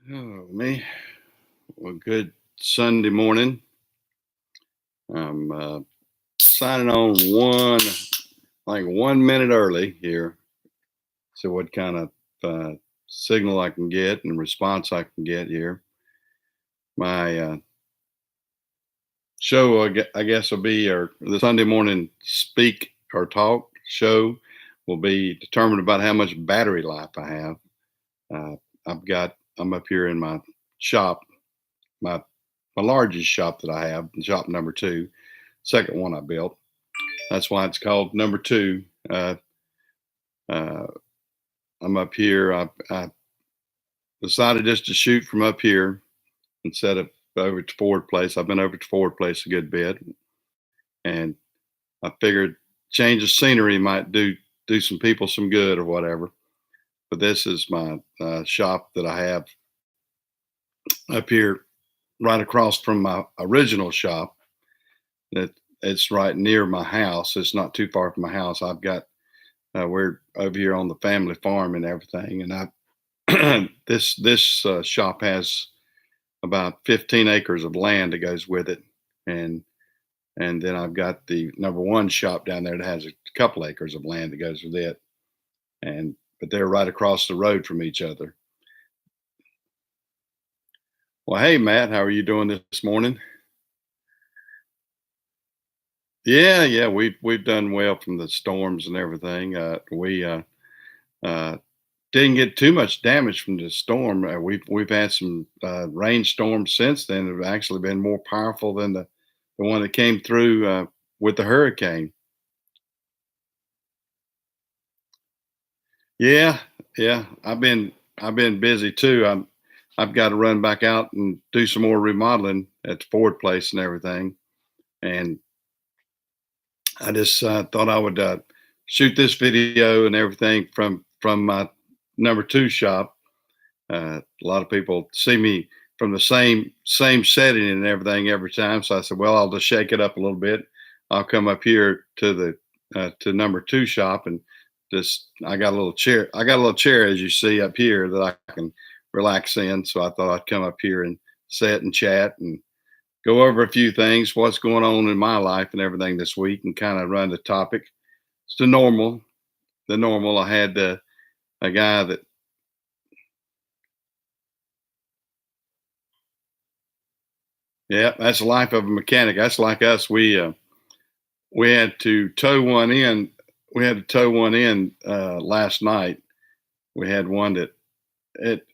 Oh, me. Well, good Sunday morning. I'm signing on like 1 minute early here. So, what kind of signal I can get and response I can get here. My show, I guess, will be, or the Sunday morning speak or talk show will be determined about how much battery life I have. Uh, I'm up here in my shop, my my largest shop that I have, shop number two, second one I built. That's why it's called number two. Uh, uh, I'm up here. I decided just to shoot from up here instead of over to Ford Place. I've been over to Ford Place a good bit, and I figured change of scenery might do some people some good or whatever. But this is my shop that I have up here, right across from my original shop. That it's right near my house. It's not too far from my house. I've got we're over here on the family farm and everything, and this shop has about 15 acres of land that goes with it, and and then I've got the number one shop down there that has a couple acres of land that goes with it, and but they're right across the road from each other. Well, hey Matt, how are you doing this morning? Yeah, yeah, we've done well from the storms and everything. We uh, didn't get too much damage from the storm. We've had some rainstorms since then that have actually been more powerful than the one that came through with the hurricane. Yeah, yeah. I've been busy too. I've got to run back out and do some more remodeling at the Ford place and everything. And I just thought I would shoot this video and everything from my number two shop. A lot of people see me from the same setting and everything every time. So I said, well, I'll just shake it up a little bit. I'll come up here to the to number two shop and just I got a little chair. I got a little chair as you see up here that I can relax in. So I thought I'd come up here and sit and chat and go over a few things, what's going on in my life and everything this week, and kind of run the topic. It's the normal. The normal. I had a guy that. Yeah, that's the life of a mechanic. That's like us. We had to tow one in. We had to tow one in last night. We had one that it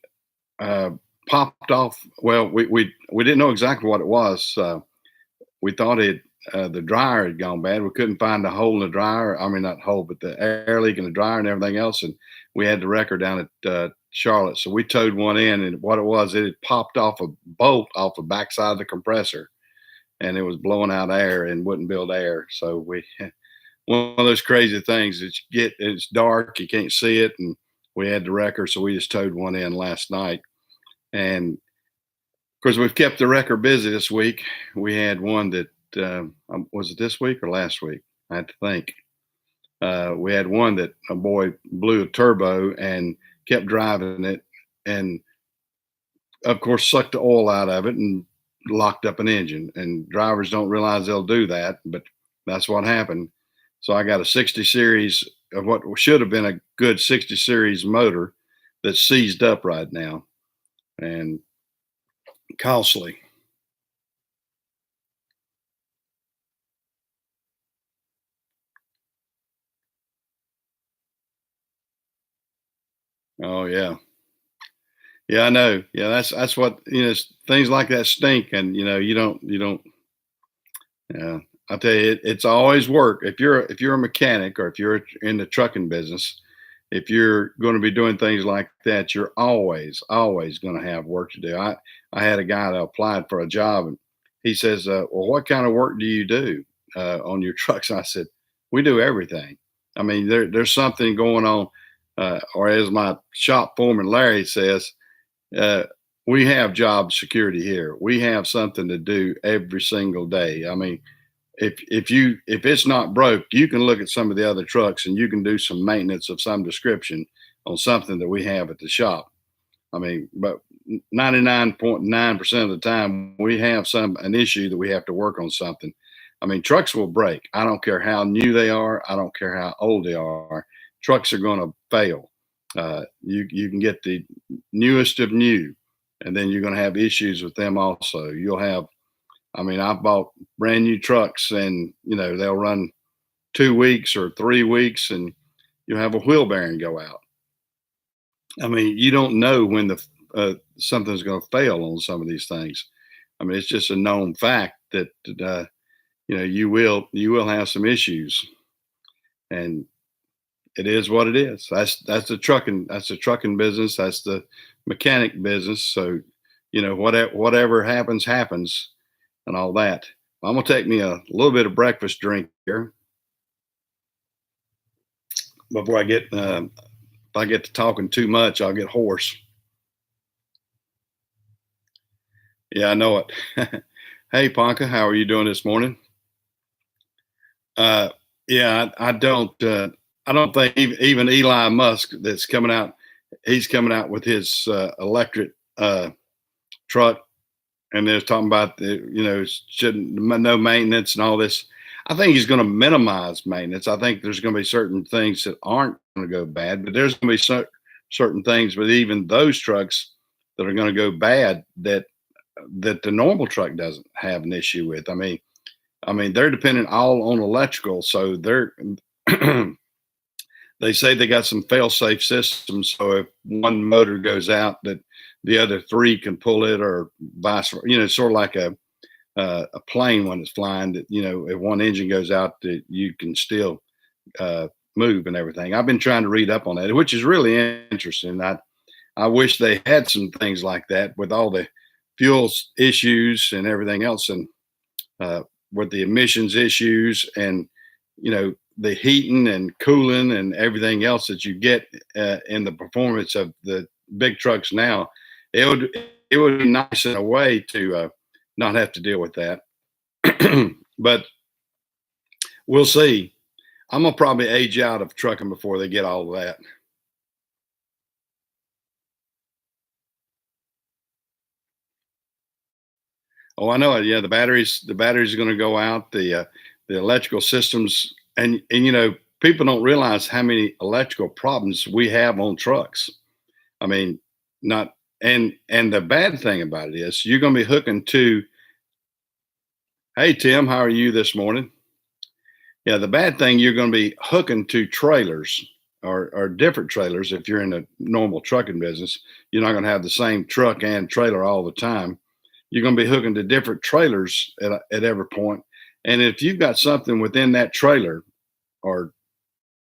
uh, popped off. Well, we didn't know exactly what it was. We thought the dryer had gone bad. We couldn't find a hole in the dryer. I mean, not hole, but the air leak in the dryer and everything else. And we had the wrecker down at Charlotte. So we towed one in, and what it was, it had popped off a bolt off the backside of the compressor, and it was blowing out air and wouldn't build air. So we one of those crazy things that you get. It's dark, you can't see it, and we had the wrecker, so we just towed one in last night. And of course, we've kept the wrecker busy this week. We had one that was it this week or last week? I had to think. We had one that a boy blew a turbo and kept driving it, and of course sucked the oil out of it and locked up an engine. And drivers don't realize they'll do that, but that's what happened. So I got a 60 series of what should have been a good 60 series motor that's seized up right now and costly. Oh yeah. Yeah, I know. Yeah, that's what things like that stink, and you don't. Yeah, I'll tell you, it's always work. If you're a mechanic or if you're in the trucking business, if you're going to be doing things like that, you're always going to have work to do. I had a guy that applied for a job, and he says, "Well, what kind of work do you do on your trucks?" I said, "We do everything. I mean, there's something going on." Or as my shop foreman Larry says, uh, we have job security here. We have something to do every single day. I mean, if it's not broke, you can look at some of the other trucks and you can do some maintenance of some description on something that we have at the shop. I mean, but 99.9% of the time we have an issue that we have to work on something. I mean, trucks will break. I don't care how new they are. I don't care how old they are. Trucks are going to fail. You can get the newest of new, and then you're going to have issues with them also. You'll have, I mean, I've bought brand new trucks, and they'll run 2 weeks or 3 weeks, and you'll have a wheel bearing go out. I mean, you don't know when something's going to fail on some of these things. I mean, it's just a known fact that you will have some issues, and it is what it is. That's the trucking business. That's the mechanic business. So whatever happens, and all that. I'm gonna take me a little bit of breakfast drink here before if I get to talking too much, I'll get hoarse. Yeah, I know it. Hey, Ponca, how are you doing this morning? Uh, yeah, I don't think even Elon Musk that's coming out. He's coming out with his electric truck, and they're talking about shouldn't no maintenance and all this. I think he's going to minimize maintenance. I think there's going to be certain things that aren't going to go bad, but there's going to be certain things with even those trucks that are going to go bad that the normal truck doesn't have an issue with. I mean, they're dependent all on electrical, so they say they got some fail-safe systems. So if one motor goes out, that the other three can pull it, or vice versa. Sort of like a plane when it's flying. That if one engine goes out, that you can still move and everything. I've been trying to read up on that, which is really interesting. I wish they had some things like that with all the fuel issues and everything else, and with the emissions issues, and the heating and cooling and everything else that you get in the performance of the big trucks now. It would be nice in a way to not have to deal with that. But we'll see. I'm gonna probably age out of trucking before they get all of that. Oh, I know it. Yeah, the batteries are going to go out. The electrical systems, and people don't realize how many electrical problems we have on trucks. I mean, not and the bad thing about it is you're going to be hooking to. Hey, Tim, how are you this morning? Yeah, the bad thing, you're going to be hooking to trailers, or different trailers. If you're in a normal trucking business, you're not going to have the same truck and trailer all the time. You're going to be hooking to different trailers at every point. And if you've got something within that trailer, or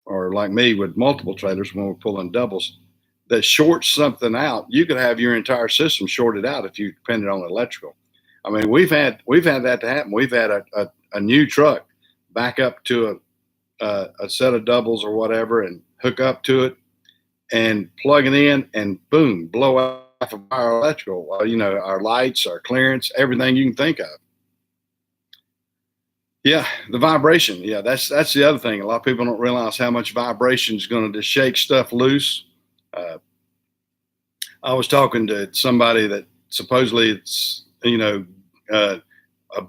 like me with multiple trailers when we're pulling doubles, that shorts something out, you could have your entire system shorted out if you depended on electrical. I mean, we've had that to happen. We've had a new truck back up to a set of doubles or whatever, and hook up to it and plug it in, and boom, blow off of our electrical, our lights, our clearance, everything you can think of. Yeah, the vibration. Yeah, that's the other thing. A lot of people don't realize how much vibration is going to just shake stuff loose. Uh, I was talking to somebody that supposedly it's a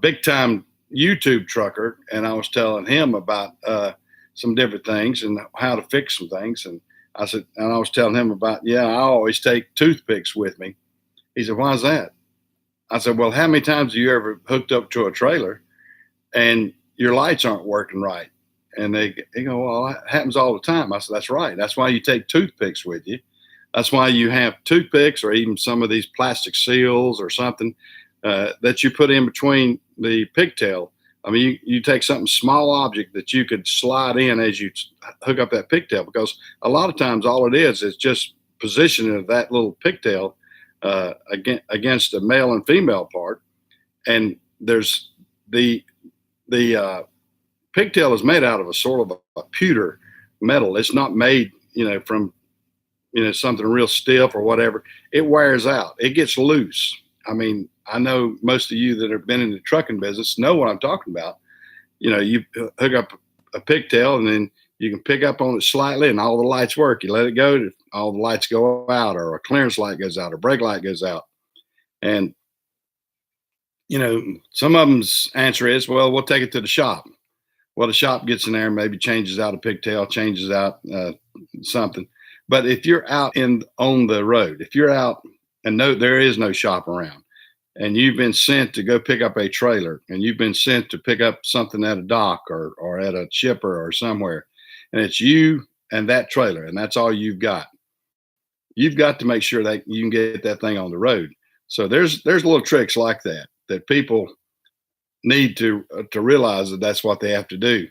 big time YouTube trucker, and I was telling him about some different things and how to fix some things. And I was telling him about, yeah, I always take toothpicks with me. He said, "Why is that?" I said, "Well, how many times have you ever hooked up to a trailer and your lights aren't working right?" And they go, "Well, that happens all the time." I said, "That's right. That's why you take toothpicks with you. That's why you have toothpicks, or even some of these plastic seals or something that you put in between the pigtail. I mean, you take something, small object that you could slide in as you hook up that pigtail, because a lot of times all it is just positioning of that little pigtail against the male and female part. And there's the pigtail is made out of a sort of a pewter metal. It's not made, from something real stiff or whatever. It wears out. It gets loose. I mean, I know most of you that have been in the trucking business know what I'm talking about. You hook up a pigtail, and then You can pick up on it slightly and all the lights work. You let it go, all the lights go out, or a clearance light goes out, or brake light goes out. And, some of them's answer is, well, we'll take it to the shop. Well, the shop gets in there, maybe changes out a pigtail, changes out something. But if you're out on the road, if you're out and there is no shop around, and you've been sent to go pick up a trailer, and you've been sent to pick up something at a dock or at a shipper or somewhere, and it's you and that trailer, and that's all you've got to make sure that you can get that thing on the road. So there's little tricks like that people need to realize that that's what they have to do.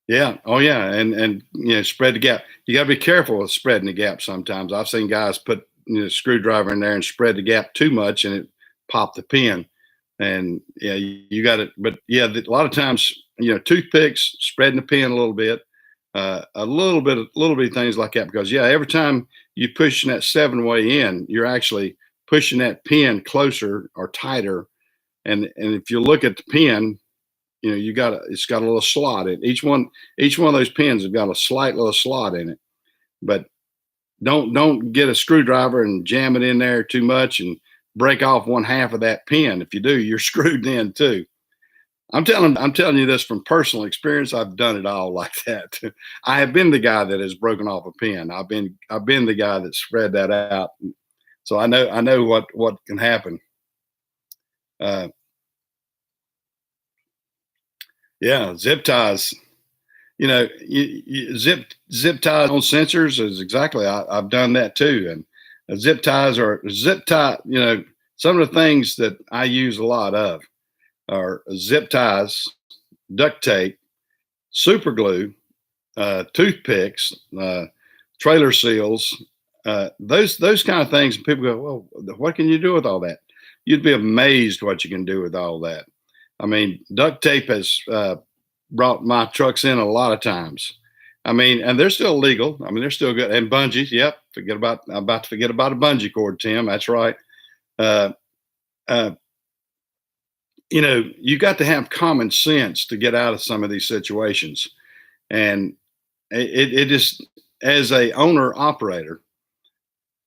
Yeah. Oh, yeah. And spread the gap. You got to be careful with spreading the gap. Sometimes I've seen guys put screwdriver in there and spread the gap too much, and it popped the pin. And yeah, you got it. But yeah, a lot of times, toothpicks, spreading the pin a little bit, a little bit of things like that. Because yeah, every time you pushing that 7-way in, you're actually pushing that pin closer or tighter. And if you look at the pin, it's got a little slot in each one of those pins have got a slight little slot in it. But don't get a screwdriver and jam it in there too much and break off one half of that pin. If you do, you're screwed in too. I'm telling you this from personal experience. I've done it all like that. I have been the guy that has broken off a pin. I've been the guy that spread that out. So I know what can happen. Uh, yeah, zip ties. Zip ties on sensors is exactly. I've done that too. And zip ties or zip tie. Some of the things that I use a lot of are zip ties, duct tape, super glue, toothpicks, trailer seals, those kind of things. And people go, well, what can you do with all that? You'd be amazed what you can do with all that. I mean, duct tape has brought my trucks in a lot of times. I mean, and they're still legal. I mean, they're still good. And bungees, yep. I'm about to forget about a bungee cord, Tim. That's right. Uh, uh, you got to have common sense to get out of some of these situations. And it just, as a owner operator,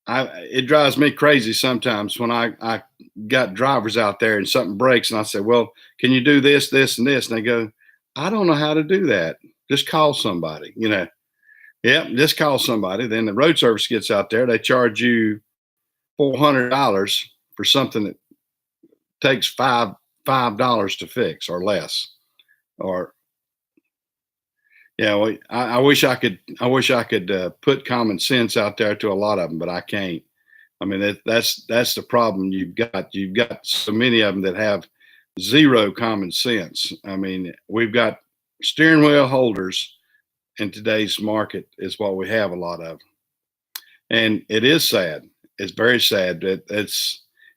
it drives me crazy sometimes when I got drivers out there and something breaks and I say, well, can you do this, this, and this? And they go, I don't know how to do that. Just call somebody, Yeah, just call somebody. Then the road service gets out there. They charge you $400 for something that takes $5 to fix or less. Or yeah, well, I wish I could. I wish I could put common sense out there to a lot of them, but I can't. I mean, that's the problem you've got. You've got so many of them that have zero common sense. I mean, we've got steering wheel holders in today's market is what we have a lot of, and it is sad. It's very sad that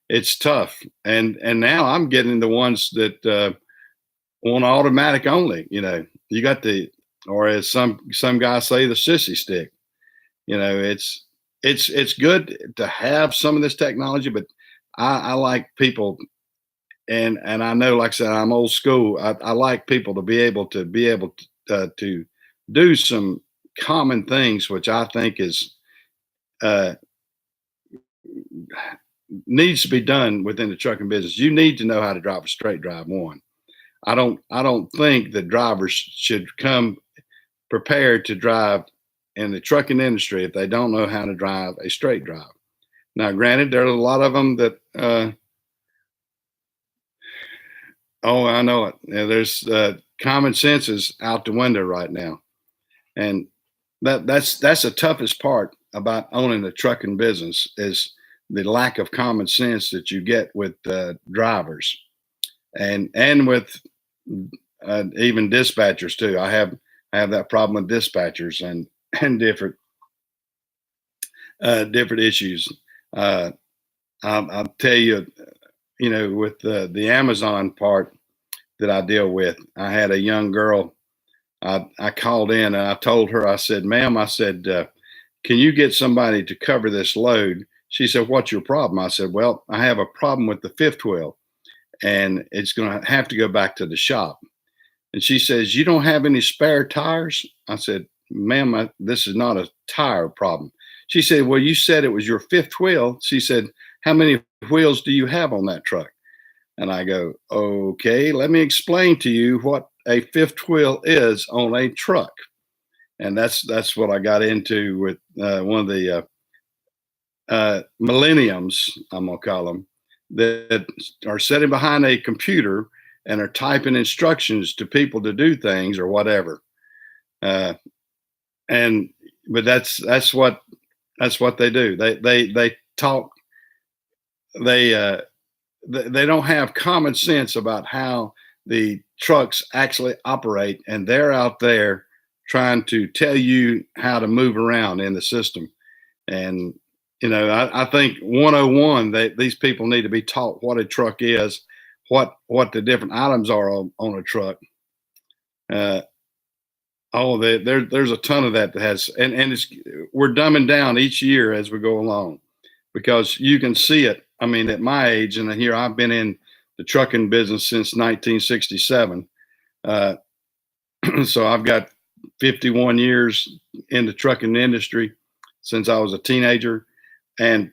it's tough. And now I'm getting the ones that want automatic only. You got or as some guys say, the sissy stick. It's good to have some of this technology, but I like people, and I know, like I said, I'm old school. I like people to be able to do some common things, which I think is uh, needs to be done within the trucking business. You need to know how to drive a straight drive. One, I don't think that drivers should come prepared to drive in the trucking industry if they don't know how to drive a straight drive. Now, granted, there are a lot of them that, oh, I know it. Yeah, there's common sense is out the window right now, and that's the toughest part about owning the trucking business is the lack of common sense that you get with drivers, and with even dispatchers too. I have that problem with dispatchers and different issues. Uh, I'll tell you, with the Amazon part that I deal with, I had a young girl. I called in and I told her, I said, ma'am, I said, can you get somebody to cover this load? She said, what's your problem? I said, well, I have a problem with the fifth wheel and it's going to have to go back to the shop. And she says, "You don't have any spare tires?" I said, "Ma'am, this is not a tire problem." She said, "Well, you said it was your fifth wheel." She said, "How many wheels do you have on that truck?" And I go, "Okay, let me explain to you what a fifth wheel is on a truck." And that's what I got into with one of the millenniums, I'm gonna call them, that are sitting behind a computer and are typing instructions to people to do things or whatever. Uh, and but that's what they do. They talk. They they don't have common sense about how the trucks actually operate, and they're out there trying to tell you how to move around in the system. And I think 101, these people need to be taught what a truck is, what the different items are on a truck. Uh, there's a ton of that has, and we're dumbing down each year as we go along, because you can see it. I mean, at my age, and here I've been in the trucking business since 1967. Uh, so I've got 51 years in the trucking industry since I was a teenager, and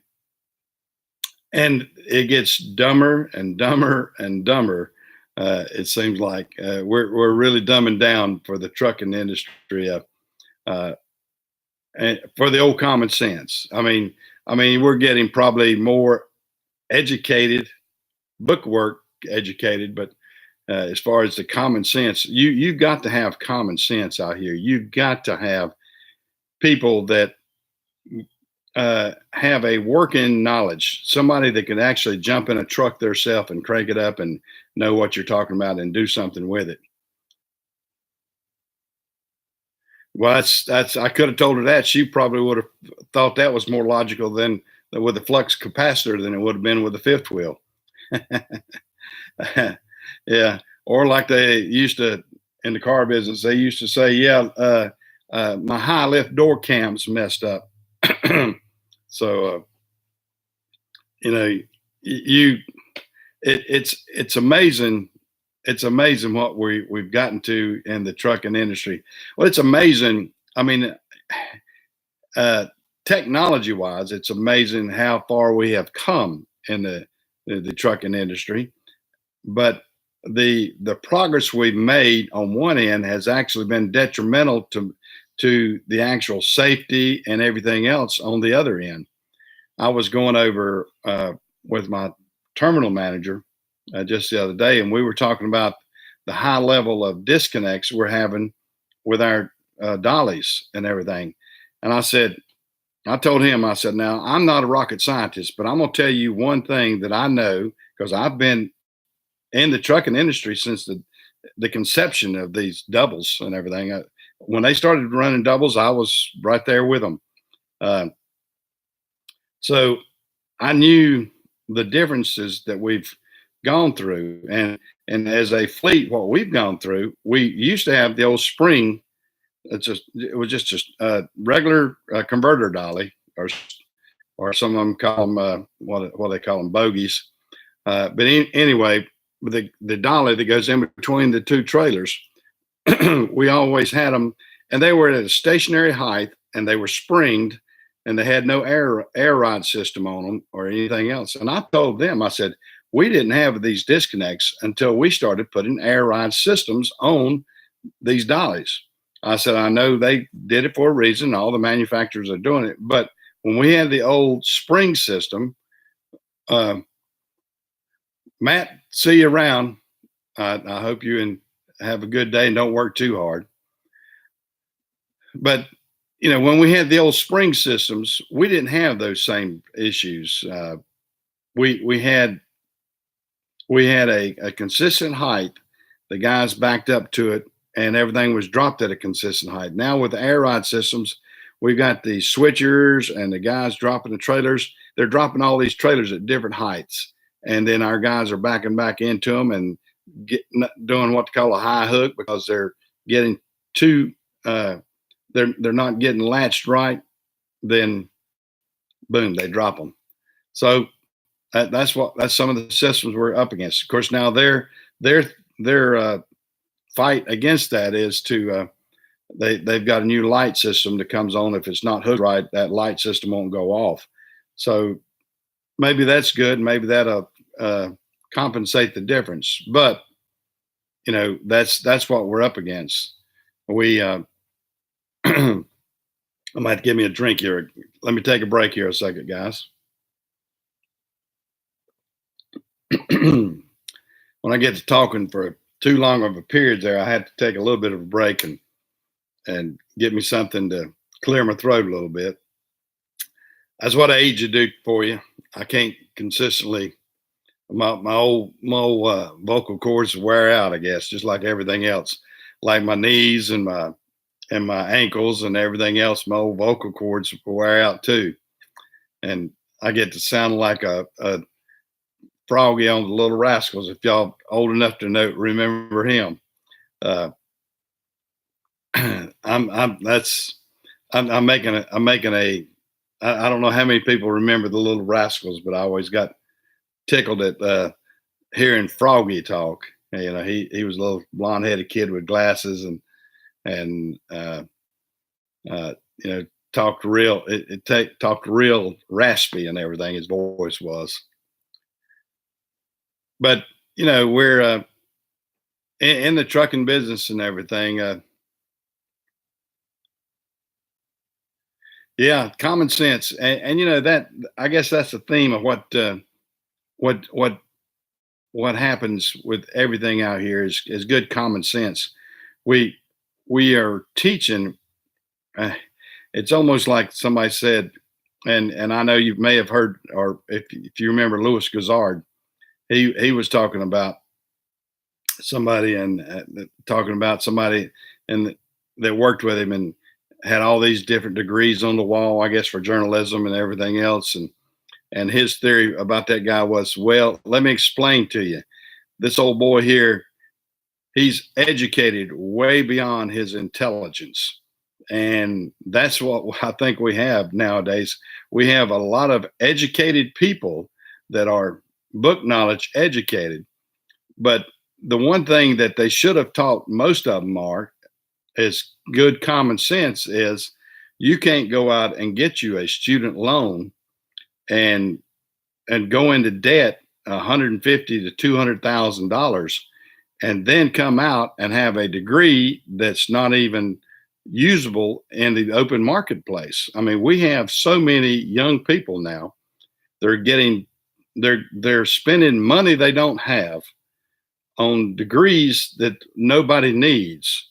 it gets dumber and dumber and dumber. It seems like we're really dumbing down for the trucking industry, uh, and for the old common sense. I mean, we're getting probably more educated, bookwork educated, but as far as the common sense, you've got to have common sense out here. You've got to have people that have a working knowledge, somebody that can actually jump in a truck theirself and crank it up and know what you're talking about and do something with it. Well, that's I could have told her that. She probably would have thought that was more logical than with the flux capacitor than it would have been with the fifth wheel. Yeah, or like they used to in the car business, they used to say, "Yeah, my high lift door cam's messed up." So you it's amazing. It's amazing what we've gotten to in the trucking industry. Well, it's amazing. I mean, uh, technology wise, it's amazing how far we have come in the trucking industry. But the progress we've made on one end has actually been detrimental to the actual safety and everything else on the other end. I was going over with my terminal manager just the other day, and we were talking about the high level of disconnects we're having with our dollies and everything. And I told him, I said, now I'm not a rocket scientist, but I'm going to tell you one thing that I know because I've been in the trucking industry since the conception of these doubles and everything. When they started running doubles, I was right there with them. Uh, so I knew the differences that we've gone through, and as a fleet, what we've gone through. We used to have the old spring. It was just a regular converter dolly, or some of them call them what they call them bogies. But anyway, the dolly that goes in between the two trailers, we always had them, and they were at a stationary height, and they were springed, and they had no air ride system on them or anything else. And I told them, I said, we didn't have these disconnects until we started putting air ride systems on these dollies. I said, I know they did it for a reason. All the manufacturers are doing it, but when we had the old spring system, uh, Matt, see you around. I hope you and have a good day and don't work too hard. But when we had the old spring systems, we didn't have those same issues. We we had a consistent height. The guys backed up to it, and everything was dropped at a consistent height. Now with the air ride systems, we've got the switchers and the guys dropping the trailers. They're dropping all these trailers at different heights, and then our guys are backing back into them and doing what they call a high hook because they're getting too they're not getting latched right. Then boom, they drop them. So that's some of the systems we're up against. Of course, now they're fight against that is to they've got a new light system that comes on. If it's not hooked right, that light system won't go off. So maybe that's good. Maybe that'll compensate the difference. But that's what we're up against. We I might give me a drink here. Let me take a break here a second, guys. When I get to talking for too long of a period there, I have to take a little bit of a break and get me something to clear my throat a little bit. That's what age will do for you. I can't consistently. My old vocal cords wear out, I guess, just like everything else, like my knees and my ankles and everything else. My old vocal cords wear out too, and I get to sound like a Froggy on the Little Rascals. If y'all old enough to remember him, uh, I'm making a. I don't know how many people remember the Little Rascals, but I always got tickled at hearing Froggy talk. He was a little blonde headed kid with glasses and talked real. Talked real raspy and everything. His voice was. But we're in the trucking business and everything. Yeah, common sense, and that I guess that's the theme of what what what happens with everything out here is good common sense. We we are teaching. Uh, it's almost like somebody said, and I know you may have heard, or if you remember Louis Gazard, he was talking about somebody and talking about somebody and that worked with him and had all these different degrees on the wall, I guess, for journalism and everything else. And his theory about that guy was, well, let me explain to you. This old boy here, he's educated way beyond his intelligence. And that's what I think we have nowadays. We have a lot of educated people that are book knowledge educated, but the one thing that they should have taught most of them is good common sense is you can't go out and get you a student loan and go into debt 150 to $200,000 and then come out and have a degree that's not even usable in the open marketplace. I mean, we have so many young people now. They're getting they're spending money they don't have on degrees that nobody needs,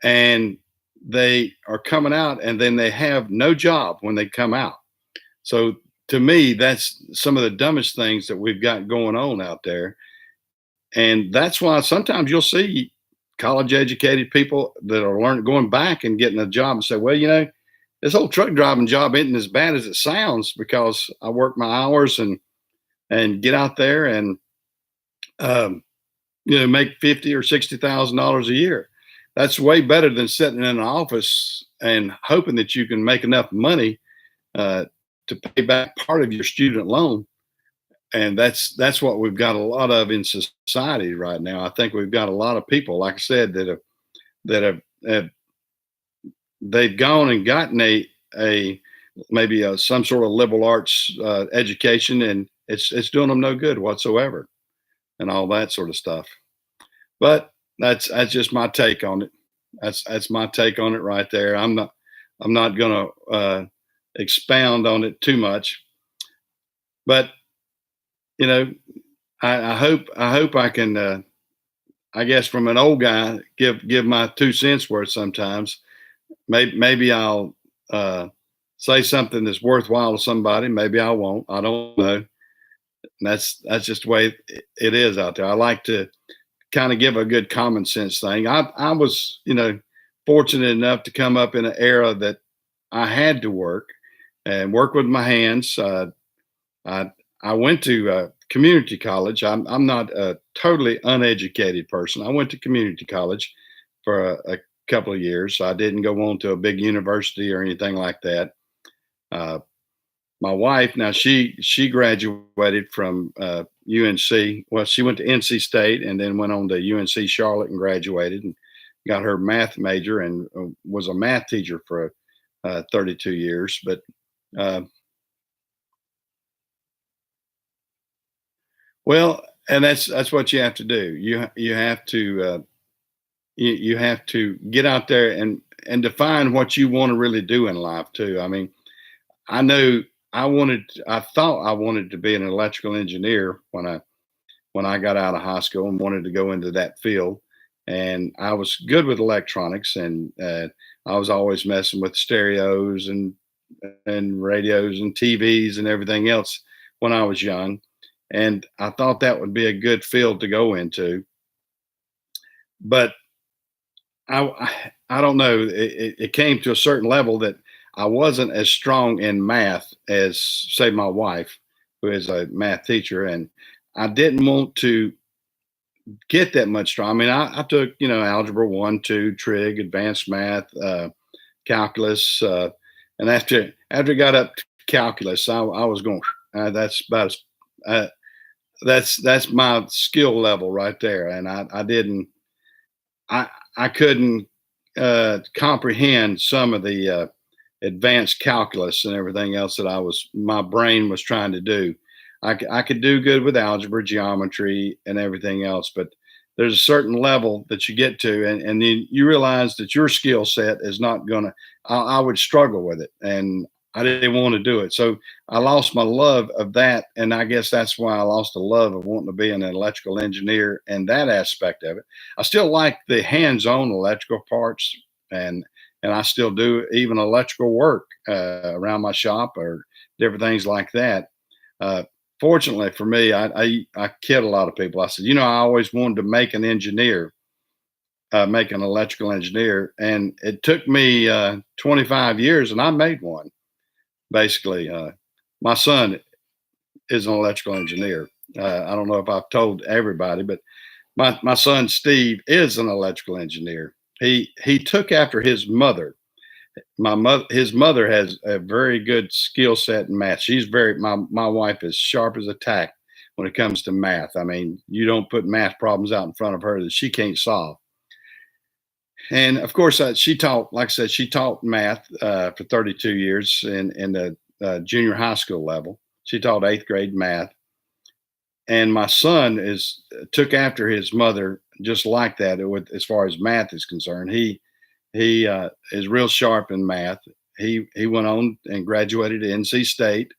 and they are coming out and then they have no job when they come out. So to me, that's some of the dumbest things that we've got going on out there. And that's why sometimes you'll see college educated people that are learning, going back and getting a job and say, well, this whole truck driving job isn't as bad as it sounds because I work my hours and get out there and um, make 50 or $60,000 a year. That's way better than sitting in an office and hoping that you can make enough money to pay back part of your student loan. And that's what we've got a lot of in society right now. I think we've got a lot of people, like I said, that have they've gone and gotten a maybe some sort of liberal arts education, and it's doing them no good whatsoever, and all that sort of stuff. But that's just my take on it. That's my take on it right there. I'm not going to expound on it too much, but you know, I hope I can. I guess from an old guy, give my 2 cents worth sometimes. Maybe I'll say something that's worthwhile to somebody. Maybe I won't. I don't know. That's just the way it is out there. I like to kind of give a good common sense thing. I was fortunate enough to come up in an era that I had to work and work with my hands. I I went to community college. I'm not a totally uneducated person. I went to community college for a couple of years. I didn't go on to a big university or anything like that. Uh, my wife, now she graduated from UNC. Well, she went to NC State and then went on to UNC Charlotte and graduated and got her math major and was a math teacher for 32 years. But uh, well, and that's what you have to do. You have to you have to get out there and define what you want to really do in life too. I mean, I know I thought I wanted to be an electrical engineer when I got out of high school and wanted to go into that field. And I was good with electronics, and I was always messing with stereos and radios and TVs and everything else when I was young. And I thought that would be a good field to go into. But I don't know. It came to a certain level that I wasn't as strong in math as, say, my wife, who is a math teacher, and I didn't want to get that much strong. I mean, I took algebra one, two, trig, advanced math, calculus, and after I got up to calculus, I was going. That's about uh, that's my skill level right there, and I didn't I I couldn't comprehend some of the advanced calculus and everything else that my brain was trying to do. I could do good with algebra, geometry, and everything else, but there's a certain level that you get to, and then you realize that your skill set is not gonna. I would struggle with it, and I didn't want to do it. So I lost my love of that, and I guess that's why I lost the love of wanting to be an electrical engineer and that aspect of it. I still like the hands-on electrical parts, and I still do even electrical work around my shop or different things like that. Uh, Fortunately for me, I kid a lot of people. I said, I always wanted to make an electrical engineer, and it took me 25 years, and I made one. Basically, my son is an electrical engineer. I don't know if I've told everybody, but my son Steve is an electrical engineer. He took after his mother. His mother has a very good skill set in math. My wife is sharp as a tack when it comes to math. I mean, you don't put math problems out in front of her that she can't solve. And of course, she taught, like I said, she taught math for 32 years in the junior high school level. She taught eighth grade math. And my son took after his mother just like that as far as math is concerned. He is real sharp in math. He went on and graduated at NC State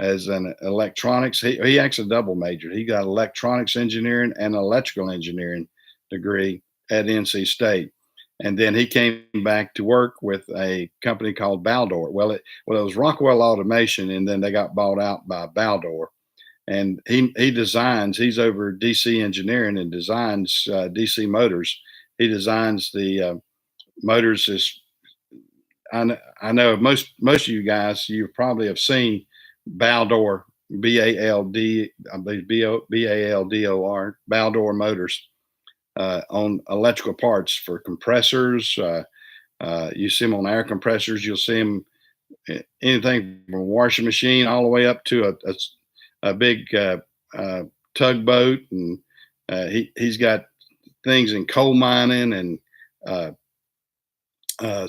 as an electronics. He actually double majored. He got electronics engineering and electrical engineering degree at NC State. And then he came back to work with a company called Baldor. It was Rockwell Automation, and then they got bought out by Baldor. And he's over DC engineering and designs DC motors. He designs the motors. I know most of you guys, you probably have seen Baldor, BALD, I believe BALDOR, Baldor motors on electrical parts for compressors. You see them on air compressors. You'll see them anything from a washing machine all the way up to a big tugboat, and he's got things in coal mining and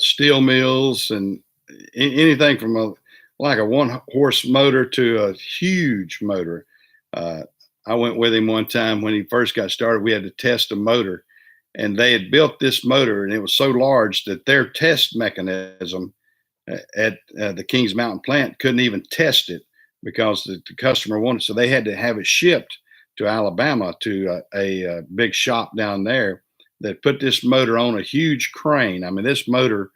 steel mills and anything from like a one horse motor to a huge motor. I went with him one time when he first got started. We had to test a motor, and they had built this motor, and it was so large that their test mechanism at the Kings Mountain plant couldn't even test it because the customer wanted. So they had to have it shipped to Alabama to a big shop down there that put this motor on a huge crane. I mean, this motor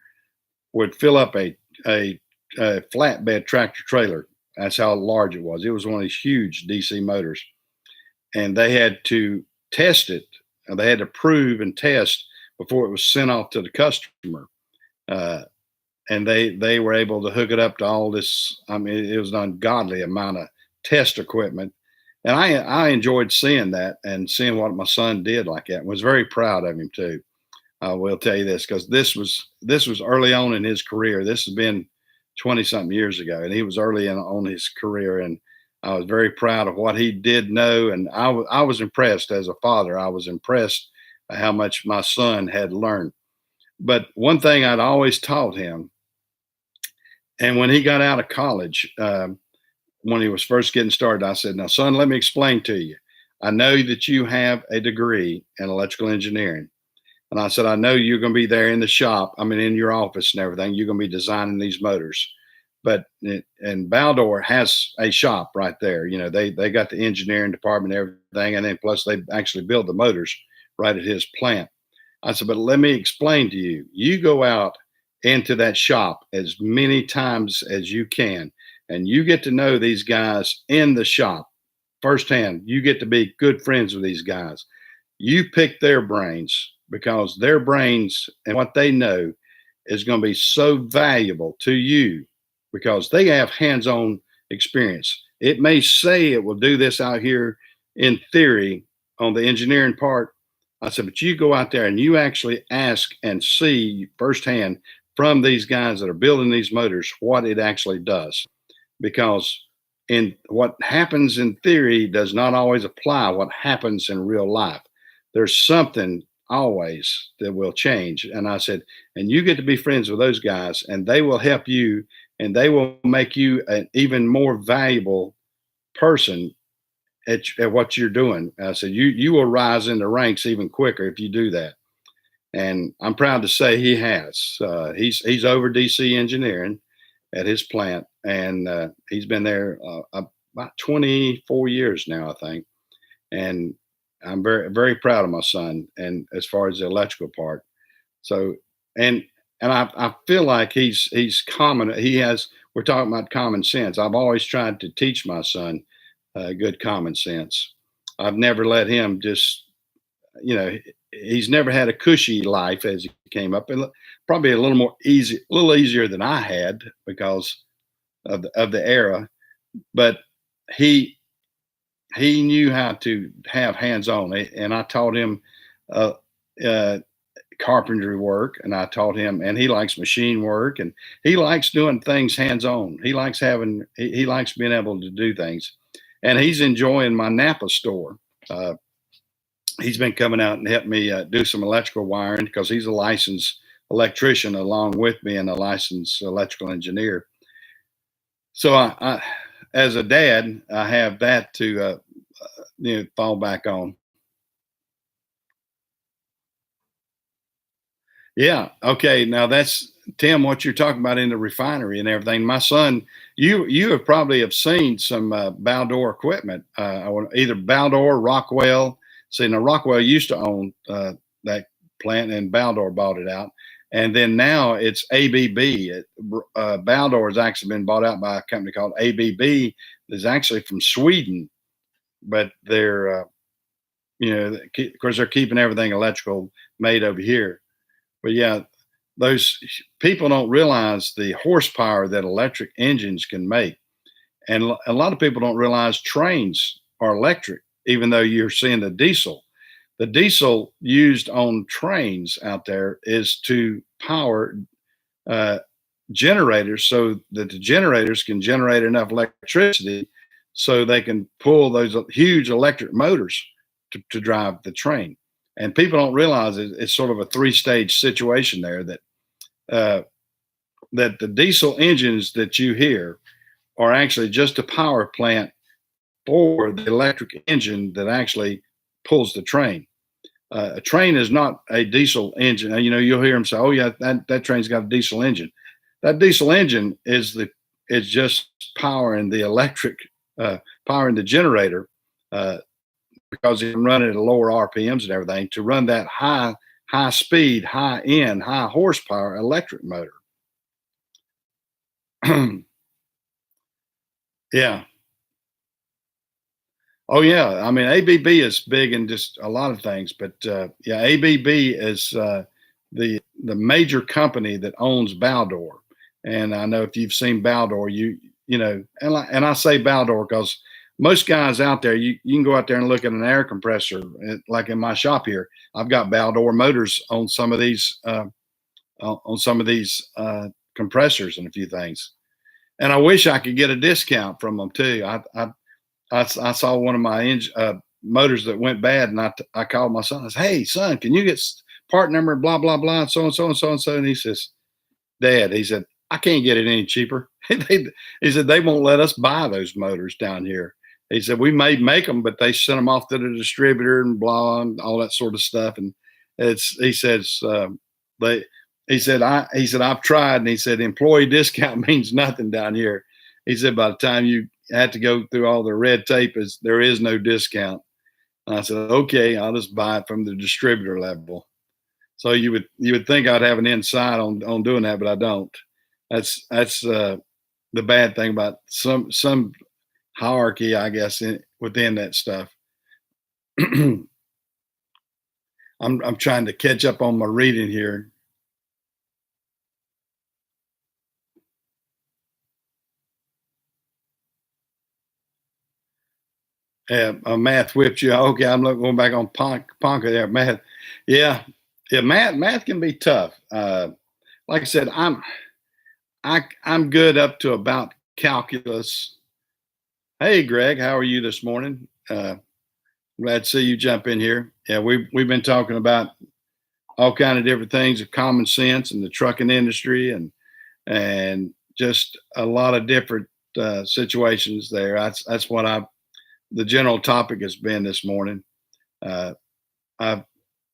would fill up a flatbed tractor trailer. That's how large it was. It was one of these huge DC motors, and they had to test it. They had to prove and test before it was sent off to the customer. And they were able to hook it up to all this. I mean, it was an ungodly amount of test equipment, and I enjoyed seeing that and seeing what my son did like that. And was very proud of him too. I will tell you this because this was early on in his career. This has been 20 something years ago, and he was early on his career, and I was very proud of what he did know, and I was impressed as a father. I was impressed by how much my son had learned. But one thing I'd always taught him, and when he got out of college, when he was first getting started, I said, "Now, son, let me explain to you. I know that you have a degree in electrical engineering." And I said, "I know you're going to be there in the shop. I mean, in your office and everything. You're going to be designing these motors. And Baldor has a shop right there. You know, they got the engineering department, and everything. And then plus they actually build the motors right at his plant." I said, "But let me explain to you. You go out into that shop as many times as you can, and you get to know these guys in the shop firsthand. You get to be good friends with these guys. You pick their brains because their brains and what they know is going to be so valuable to you because they have hands-on experience. It may say it will do this out here in theory on the engineering part." I said, "But you go out there and you actually ask and see firsthand from these guys that are building these motors what it actually does, because in what happens in theory does not always apply what happens in real life. There's something always that will change." And I said, "And you get to be friends with those guys, and they will help you, and they will make you an even more valuable person at what you're doing." I said, "You will rise in the ranks even quicker if you do that." And I'm proud to say he has. He's over DC engineering at his plant, and he's been there about 24 years now, I think. And I'm very proud of my son. And as far as the electrical part, so and I feel like he's common. He has. We're talking about common sense. I've always tried to teach my son good common sense. I've never let him just, you know, he's never had a cushy life as he came up, and probably a little easier than I had because of the era. But he he knew how to have hands on, and I taught him uh, uh, carpentry work, and I taught him, and he likes machine work, and he likes doing things hands on. He likes being able to do things, and he's enjoying my Napa store. Uh, he's been coming out and helped me do some electrical wiring because he's a licensed electrician along with being a licensed electrical engineer. So as a dad, I have that to fall back on. Yeah. Okay. Now that's Tim. What you're talking about in the refinery and everything. My son, you have probably have seen some Baldor equipment. Either Baldor or Rockwell. See, now Rockwell used to own that plant, and Baldor bought it out. And then now it's ABB. Baldor has actually been bought out by a company called ABB. That's actually from Sweden, but they're of course they're keeping everything electrical made over here. But yeah, those people don't realize the horsepower that electric engines can make. And a lot of people don't realize trains are electric, even though you're seeing the diesel. The diesel used on trains out there is to power uh, generators so that the generators can generate enough electricity so they can pull those huge electric motors to drive the train. And people don't realize it's sort of a three-stage situation there, uh, that the diesel engines that you hear are actually just a power plant for the electric engine that actually pulls the train. A train is not a diesel engine. You know, you'll hear them say, "Oh yeah, that train's got a diesel engine." That diesel engine is just powering the electric, powering the generator, uh, because it can run at lower RPMs and everything to run that high speed, high horsepower electric motor. Yeah. Oh yeah. I mean, ABB is big in just a lot of things, but yeah, ABB is the major company that owns Baldor. And I know if you've seen Baldor, you know, and I say Baldor because most guys out there, you can go out there and look at an air compressor. Like in my shop here, I've got Baldor motors on some of these compressors and a few things. And I wish I could get a discount from them too. I saw one of my motors that went bad, and I called my son. I said, "Hey, son, can you get part number blah blah blah and so and so and so and so?" And he says, "Dad," he said, "I can't get it any cheaper." He said, "They won't let us buy those motors down here." He said, "We may make them, but they send them off to the distributor and blah and all that sort of stuff." And he says, they he said, "I've tried," and he said, "Employee discount means nothing down here." He said, "By the time you had to go through all the red tape, there is no discount." And I said, "Okay, I'll just buy it from the distributor level." So you would think I'd have an insight on doing that, but I don't. That's the bad thing about some hierarchy, I guess, within that stuff. I'm trying to catch up on my reading here. Yeah, math whipped you. Okay, I'm going back on Ponca there. Math, yeah, yeah. Math can be tough. Like I said, I'm good up to about calculus. Hey, Greg, how are you this morning? Glad to see you jump in here. Yeah, we've been talking about all kind of different things of common sense and the trucking industry and just a lot of different situations there. That's what the general topic has been this morning. Uh, I've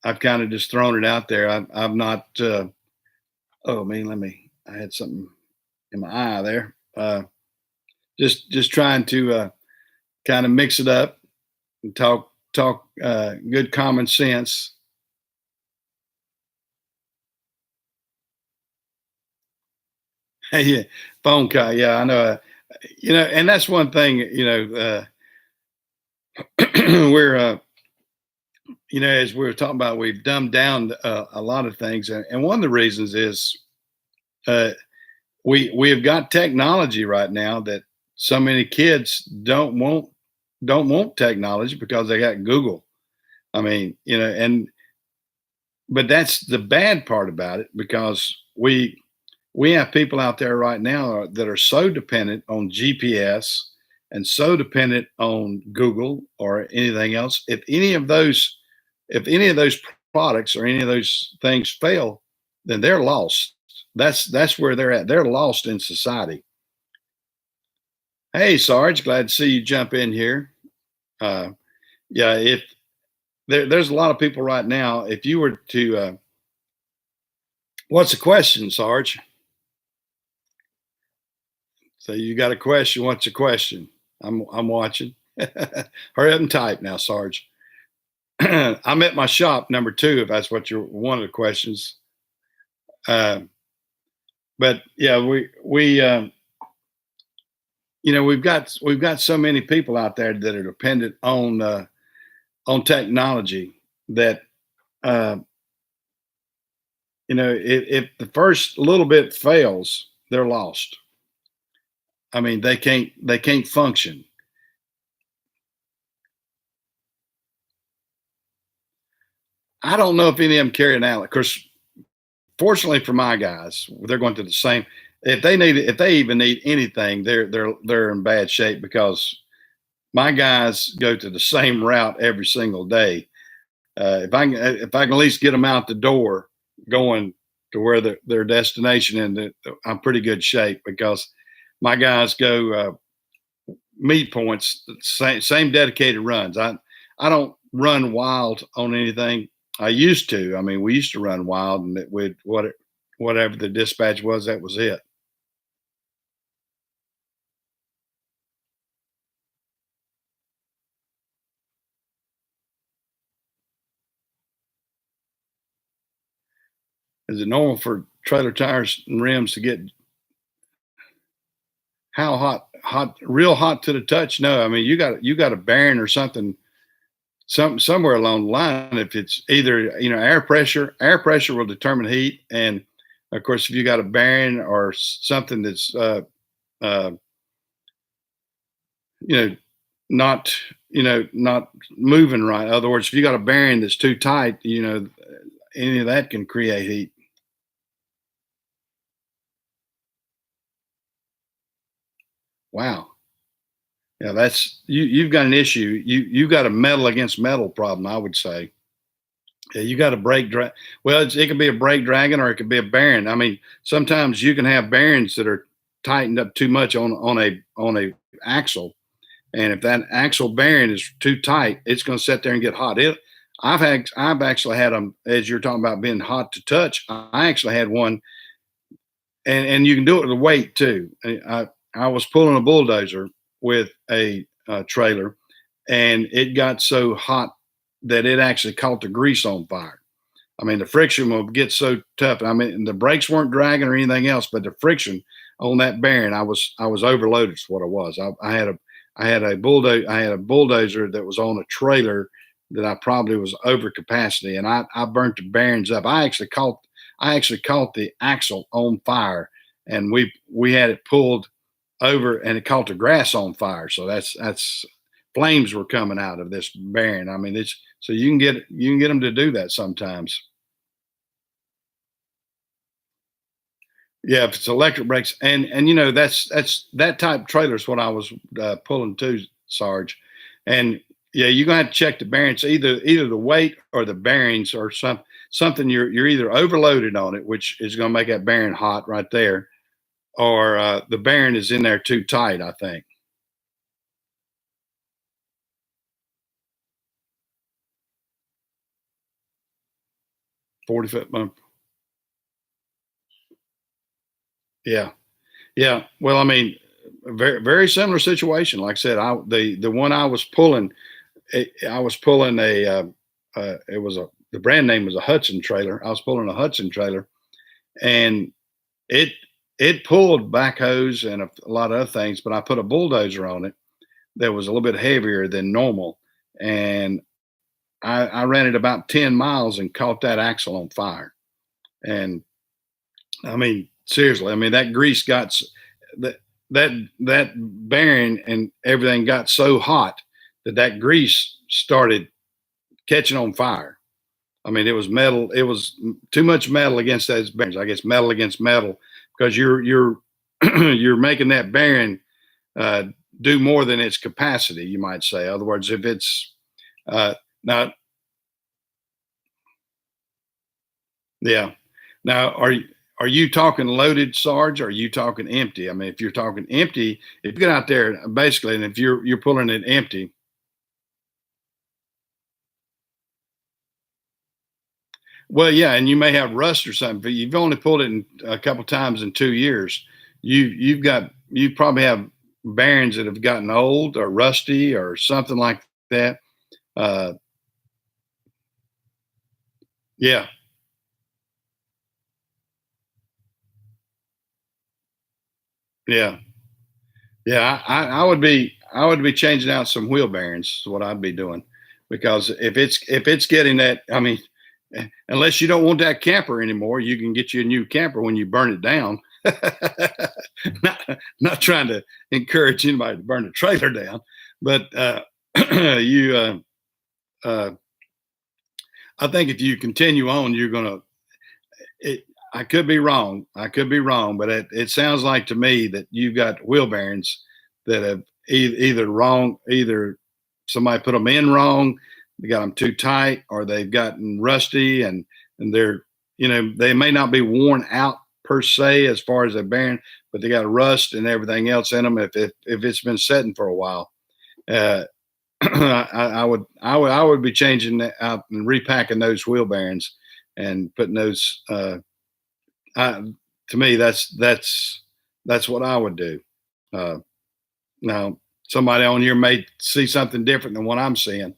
I've kind of just thrown it out there. I've not. Oh man, I had something in my eye there. Just trying to kind of mix it up and talk good common sense. Yeah, phone call. Yeah, I know. And that's one thing. We're as we were talking about, we've dumbed down a lot of things, and one of the reasons is uh, we have got technology right now that so many kids don't want technology because they got Google. I mean, and but that's the bad part about it because we have people out there right now that are so dependent on GPS and so dependent on Google or anything else. If any of those products or any of those things fail, then they're lost. That's where they're at. They're lost in society. Hey, Sarge, glad to see you jump in here. Uh, yeah, if there's a lot of people right now. If you were to, what's the question, Sarge? So you got a question? What's your question? I'm watching. Hurry up and type now, Sarge. I'm at my shop number two. If that's what you're one of the questions. Uh, but yeah, we've got so many people out there that are dependent on technology that uh, if the first little bit fails, they're lost. I mean, they can't function. I don't know if any of them carry an outlet. Of course, fortunately for my guys, they're going to the same. If they even need anything, they're in bad shape because my guys go to the same route every single day. If I can at least get them out the door, going to where their destination, and I'm pretty good shape because my guys go meet points, same dedicated runs. I don't run wild on anything. I used to. I mean, we used to run wild, and it would whatever the dispatch was, that was it. Is it normal for trailer tires and rims to get how hot? Hot, real hot to the touch? No, I mean you got a bearing or something, somewhere along the line. If it's either air pressure will determine heat, and of course if you got a bearing or something that's uh, you know not not moving right. In other words, if you got a bearing that's too tight, any of that can create heat. Wow. Yeah, that's you've got an issue. You got a metal against metal problem, I would say. Yeah, you got a well, it could be a brake dragon or it could be a bearing. I mean, sometimes you can have bearings that are tightened up too much on a axle, and if that axle bearing is too tight, it's going to sit there and get hot. I've actually had them, as you're talking about being hot to touch. I actually had one, and you can do it with the weight too. I was pulling a bulldozer with a trailer, and it got so hot that it actually caught the grease on fire. I mean, the friction will get so tough. I mean, the brakes weren't dragging or anything else, but the friction on that bearing, I was overloaded. Is what it was. I had a bulldozer that was on a trailer that I probably was over capacity, and I burnt the bearings up. I actually caught the axle on fire, and we had it pulled over, and it caught the grass on fire. So that's flames were coming out of this bearing. I mean, it's so you can get them to do that sometimes. Yeah, if it's electric brakes, and that's that type of trailer is what I was pulling to, Sarge, and yeah, you're gonna have to check the bearings, either the weight or the bearings or something. You're either overloaded on it, which is gonna make that bearing hot right there, or the bearing is in there too tight. I think 40 foot bump. Yeah, yeah. Well, I mean, very similar situation. Like I said, the one I was pulling, I was pulling it was a the brand name was a Hudson trailer. I was pulling a Hudson trailer, and it it pulled backhoes and a lot of other things, but I put a bulldozer on it that was a little bit heavier than normal, and I ran it about 10 miles and caught that axle on fire. And I mean, seriously, I mean that grease that that bearing and everything got so hot that that grease started catching on fire. I mean, it was metal. It was too much metal against those bearings. I guess metal against metal because you're you're making that bearing uh, do more than its capacity. You might say. In other words, if it's now, yeah. Now, are you talking loaded, Sarge? Or are you talking empty? I mean, if you're talking empty, if you get out there basically, and if you're pulling it empty, well, yeah, and you may have rust or something, but you've only pulled it in a couple times in 2 years. You probably have bearings that have gotten old or rusty or something like that. Uh, yeah, yeah, yeah. I would be changing out some wheel bearings. Is what I'd be doing, because if it's getting that, I mean, unless you don't want that camper anymore, you can get you a new camper when you burn it down. Not trying to encourage anybody to burn the trailer down, but you, uh, I think if you continue on, you're gonna. It, I could be wrong. I could be wrong, but it sounds like to me that you've got wheel bearings that have either wrong, either somebody put them in wrong, they got them too tight, or they've gotten rusty, and they're they may not be worn out per se as far as a bearing, but they got rust and everything else in them if it's been setting for a while. Uh, I would be changing that out and repacking those wheel bearings and putting those. I, to me, that's what I would do. Uh, Now, somebody on here may see something different than what I'm seeing.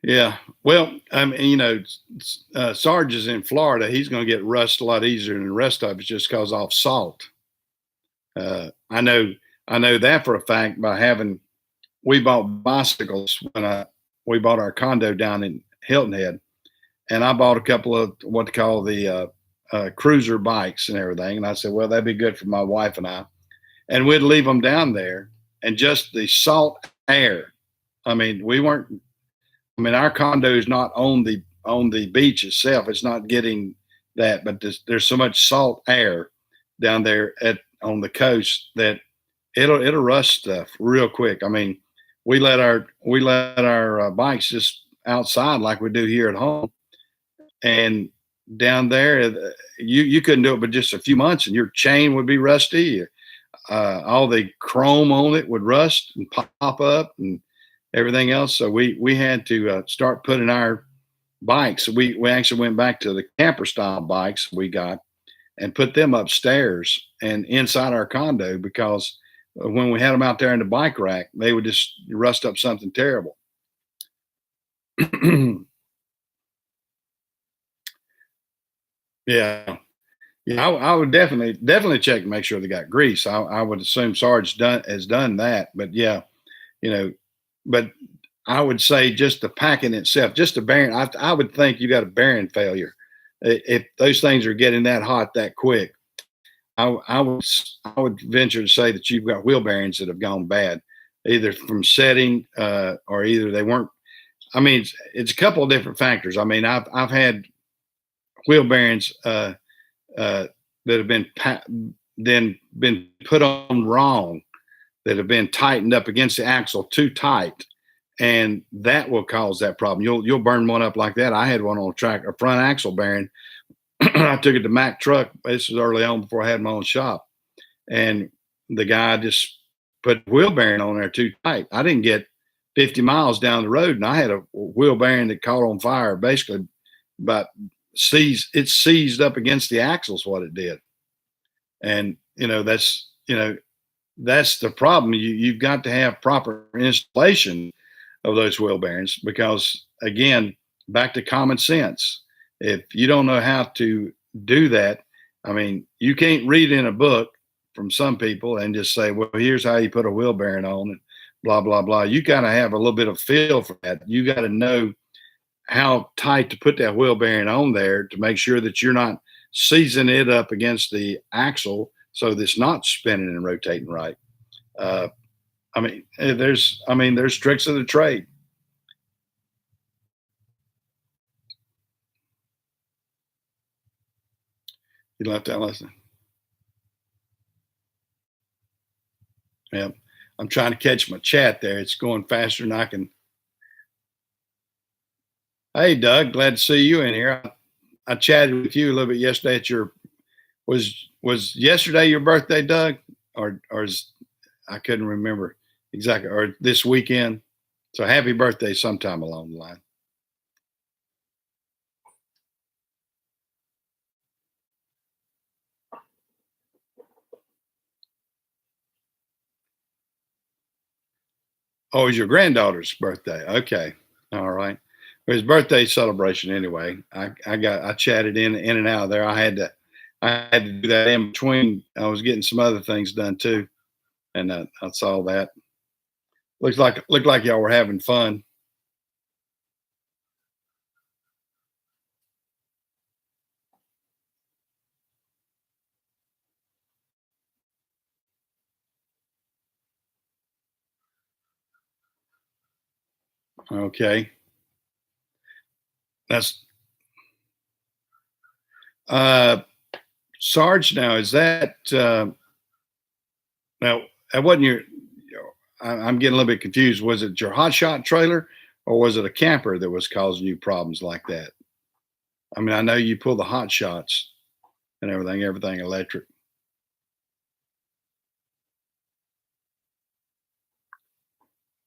Yeah. Well, I mean, Sarge is in Florida. He's going to get rust a lot easier than the rest of us just because off salt. I know. I know that for a fact by having. We bought bicycles when we bought our condo down in Hilton Head, and I bought a couple of what they call the cruiser bikes and everything. And I said, well, that'd be good for my wife and I. And we'd leave them down there, and just the salt air. I mean, we weren't. I mean, our condo is not on the beach itself. It's not getting that, but there's so much salt air down there at on the coast that it'll rust stuff real quick. I mean, we let our bikes just outside like we do here at home, and down there, you couldn't do it, but just a few months, and your chain would be rusty. All the chrome on it would rust and pop up, and everything else. So we had to start putting our bikes. We actually went back to the camper style bikes we got and put them upstairs and inside our condo because when we had them out there in the bike rack, they would just rust up something terrible. Yeah. Yeah, I would definitely check to make sure they got grease. I would assume Sarge has done that, but yeah, you know, but I would say just the packing itself, just the bearing. I would think you got a bearing failure if those things are getting that hot that quick. I would venture to say that you've got wheel bearings that have gone bad, either from setting or either they weren't. I mean, it's a couple of different factors. I mean, I've had wheel bearings that have then been put on wrong, that have been tightened up against the axle too tight, and that will cause that problem. You'll burn one up like that. I had one on a front axle bearing. I took it to Mack Truck. This was early on before I had my own shop, and the guy just put wheel bearing on there too tight. I didn't get 50 miles down the road, and I had a wheel bearing that caught on fire. Basically, about seized up against the axles. What it did, and that's the problem. You've got to have proper installation of those wheel bearings because, again, back to common sense. If you don't know how to do that, I mean, you can't read in a book from some people and just say, well, here's how you put a wheel bearing on and blah, blah, blah. You got to have a little bit of feel for that. You got to know how tight to put that wheel bearing on there to make sure that you're not seizing it up against the axle so that it's not spinning and rotating right. Uh, there's tricks of the trade. You left that lesson. Yeah. I'm trying to catch my chat there. It's going faster than I can. Hey, Doug, glad to see you in here. I chatted with you a little bit yesterday at your was yesterday your birthday, Doug? Or is I couldn't remember exactly, or this weekend. So happy birthday sometime along the line. Oh, it's your granddaughter's birthday. Okay. All right. Well, his birthday celebration anyway. I chatted in and out of there. I had to do that in between. I was getting some other things done too. And I saw that. Looked like y'all were having fun. Okay. That's uh Sarge now. Is that now that wasn't your I'm getting a little bit confused. Was it your hot shot trailer or was it a camper that was causing you problems like that? I mean, I know you pull the hot shots and everything electric.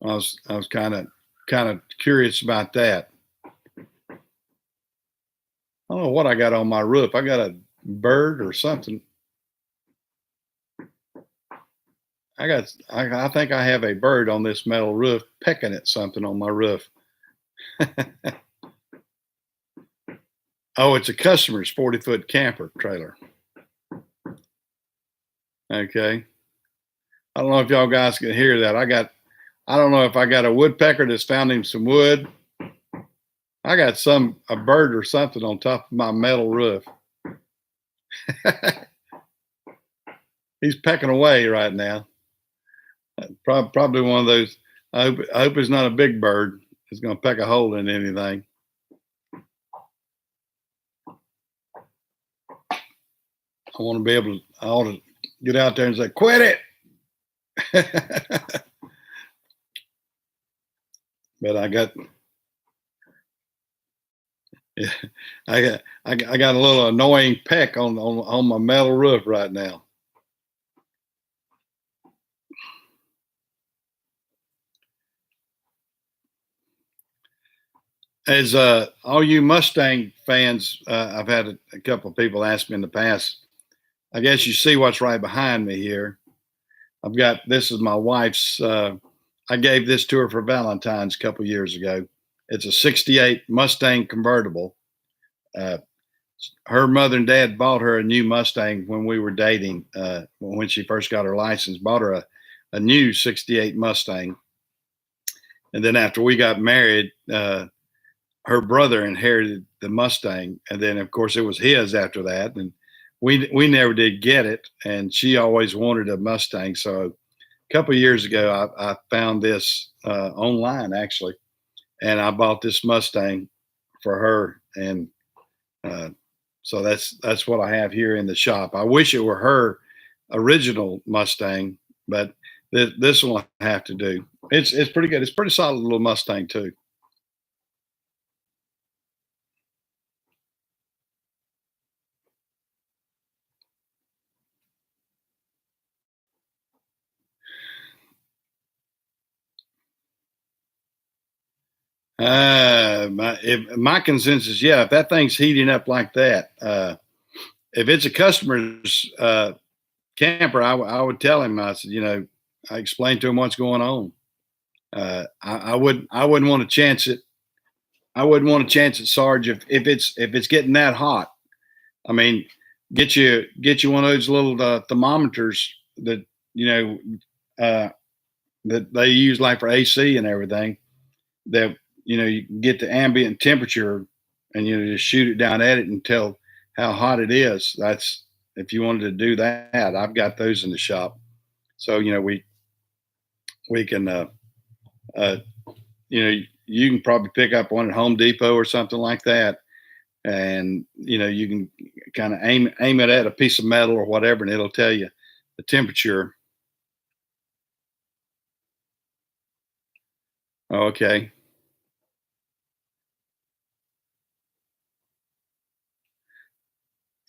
I was kind of curious about that. I don't know what I got on my roof. I got a bird or something. I think I have a bird on this metal roof pecking at something on my roof. Oh, it's a customer's 40-foot camper trailer. Okay. I don't know if y'all guys can hear that. I don't know if I got a woodpecker that's found him some wood. I got a bird or something on top of my metal roof. He's pecking away right now. Probably one of those. I hope it's not a big bird. It's going to peck a hole in anything. I want to be able to. I ought to get out there and say, "Quit it." But yeah, I got a little annoying peck on my metal roof right now. As all you Mustang fans, I've had a couple of people ask me in the past. I guess you see what's right behind me here. I've got this is my wife's. I gave this to her for Valentine's a couple years ago. It's a '68 Mustang convertible. Uh, Her mother and dad bought her a new Mustang when we were dating. When she first got her license, bought her a new '68 Mustang, and then after we got married, her brother inherited the Mustang, and then of course it was his after that, and we never did get it, and she always wanted a Mustang. So a couple of years ago, I found this online actually, and I bought this Mustang for her, and uh, so that's what I have here in the shop. I wish it were her original Mustang, but this one I have to do. It's pretty good. It's pretty solid little Mustang too. My consensus, yeah, if that thing's heating up like that, if it's a customer's camper, I would tell him. I said, I explained to him what's going on. I wouldn't want to chance it. I wouldn't want to chance it, Sarge, if it's getting that hot. I mean, get you one of those little thermometers that you know uh, that they use like for AC and everything. That you can get the ambient temperature and just shoot it down at it and tell how hot it is. That's if you wanted to do that. I've got those in the shop, so we can uh, you can probably pick up one at Home Depot or something like that, and you can kind of aim it at a piece of metal or whatever, and it'll tell you the temperature. Okay,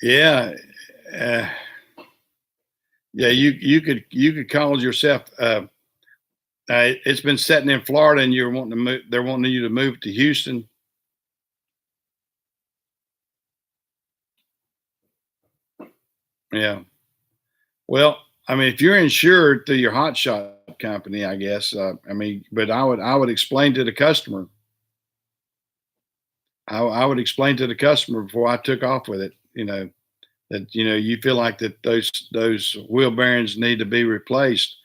yeah, uh, yeah. You could call yourself. It's been sitting in Florida, and you're wanting to move. They're wanting you to move to Houston. Yeah. Well, I mean, if you're insured through your hot shot company, I guess. I mean, but I would explain to the customer. I would explain to the customer before I took off with it. That you feel like that those wheel bearings need to be replaced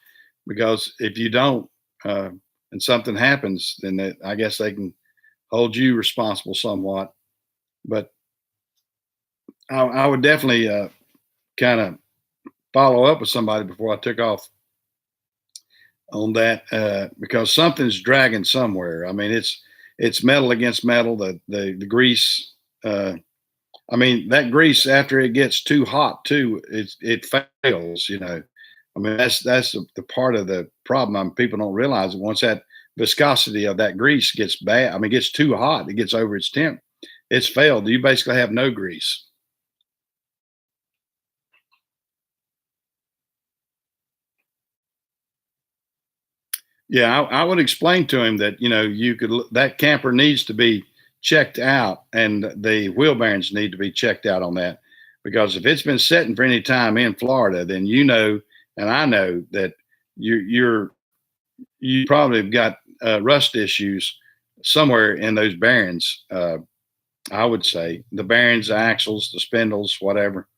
because if you don't, uh, and something happens, then I guess they can hold you responsible somewhat. But I would definitely kind of follow up with somebody before I took off on that because something's dragging somewhere. I mean, it's metal against metal. The grease. I mean, that grease after it gets too hot too, it fails. I mean, that's the part of the problem. People don't realize that once that viscosity of that grease gets bad, I mean, gets too hot, it gets over its temp, it's failed. You basically have no grease. Yeah, I would explain to him that that camper needs to be checked out, and the wheel bearings need to be checked out on that because if it's been sitting for any time in Florida, then and I know that you probably have got rust issues somewhere in those bearings. I would say the bearings, the axles, the spindles, whatever.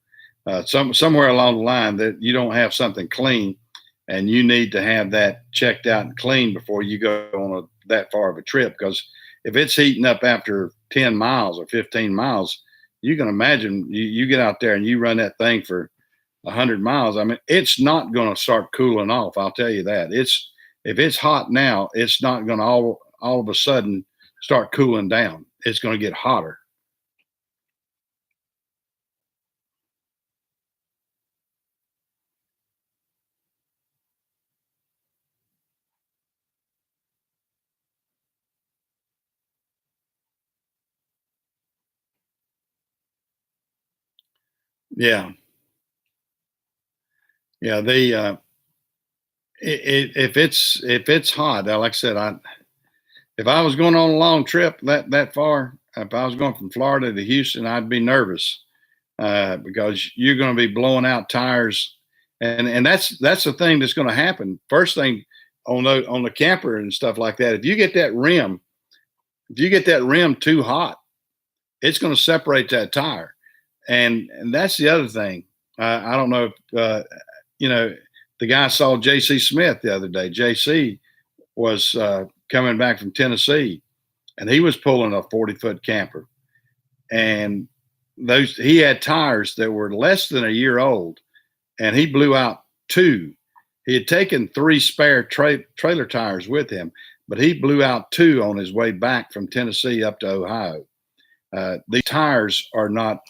Somewhere along the line that you don't have something clean, and you need to have that checked out and clean before you go on that far of a trip. Because if it's heating up after 10 miles or 15 miles, you can imagine you get out there and you run that thing for 100 miles. I mean, it's not going to start cooling off. I'll tell you that. If it's hot now, it's not going to all of a sudden start cooling down. It's going to get hotter. Yeah, yeah. If it's hot, like I said, if I was going on a long trip that far, if I was going from Florida to Houston, I'd be nervous because you're going to be blowing out tires, and that's the thing that's going to happen. First thing on the camper and stuff like that, if you get that rim too hot, it's going to separate that tire, and that's the other thing. I don't know if you know the guy saw J.C. Smith the other day. J.C. was coming back from Tennessee, and he was pulling a 40-foot camper, and those he had tires that were less than a year old, and he blew out two. He had taken three spare trailer tires with him, but he blew out two on his way back from Tennessee up to Ohio. These tires are not